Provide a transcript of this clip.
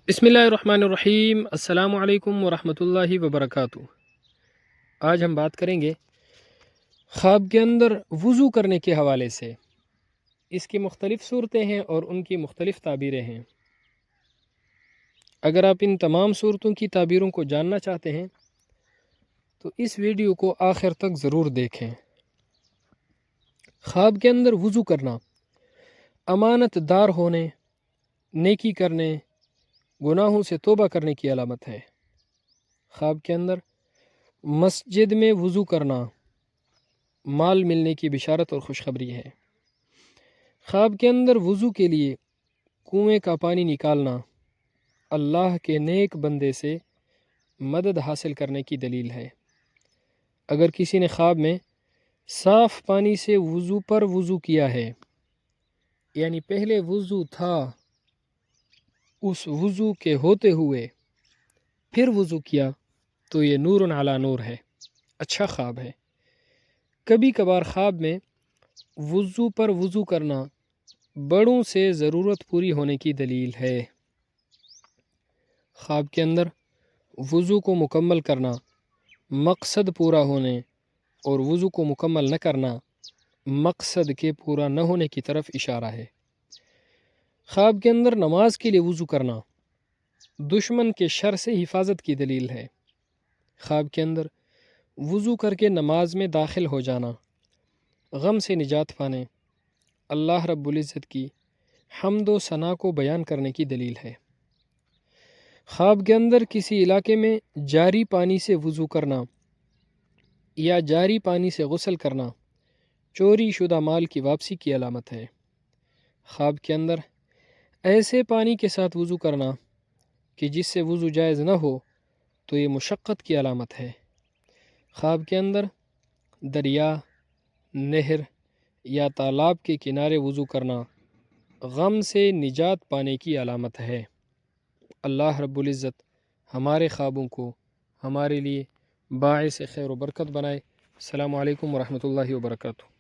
بسم اللہ الرحمن الرحیم۔ السلام علیکم ورحمۃ اللہ وبرکاتہ۔ آج ہم بات کریں گے خواب کے اندر وضو کرنے کے حوالے سے۔ اس کی مختلف صورتیں ہیں اور ان کی مختلف تعبیریں ہیں۔ اگر آپ ان تمام صورتوں کی تعبیروں کو جاننا چاہتے ہیں تو اس ویڈیو کو آخر تک ضرور دیکھیں۔ خواب کے اندر وضو کرنا امانت دار ہونے، نیکی کرنے، گناہوں سے توبہ کرنے کی علامت ہے۔ خواب کے اندر مسجد میں وضو کرنا مال ملنے کی بشارت اور خوشخبری ہے۔ خواب کے اندر وضو کے لیے کنویں کا پانی نکالنا اللہ کے نیک بندے سے مدد حاصل کرنے کی دلیل ہے۔ اگر کسی نے خواب میں صاف پانی سے وضو پر وضو کیا ہے، یعنی پہلے وضو تھا، اس وضو کے ہوتے ہوئے پھر وضو کیا، تو یہ نور علی نور ہے، اچھا خواب ہے۔ کبھی کبھار خواب میں وضو پر وضو کرنا بڑوں سے ضرورت پوری ہونے کی دلیل ہے۔ خواب کے اندر وضو کو مکمل کرنا مقصد پورا ہونے اور وضو کو مکمل نہ کرنا مقصد کے پورا نہ ہونے کی طرف اشارہ ہے۔ خواب کے اندر نماز کے لیے وضو کرنا دشمن کے شر سے حفاظت کی دلیل ہے۔ خواب کے اندر وضو کر کے نماز میں داخل ہو جانا غم سے نجات پانے، اللہ رب العزت کی حمد و ثنا کو بیان کرنے کی دلیل ہے۔ خواب کے اندر کسی علاقے میں جاری پانی سے وضو کرنا یا جاری پانی سے غسل کرنا چوری شدہ مال کی واپسی کی علامت ہے۔ خواب کے اندر ایسے پانی کے ساتھ وضو کرنا کہ جس سے وضو جائز نہ ہو تو یہ مشقت کی علامت ہے۔ خواب کے اندر دریا، نہر یا تالاب کے کنارے وضو کرنا غم سے نجات پانے کی علامت ہے۔ اللہ رب العزت ہمارے خوابوں کو ہمارے لیے باعث خیر و برکت بنائے۔ السلام علیکم ورحمۃ اللہ وبرکاتہ۔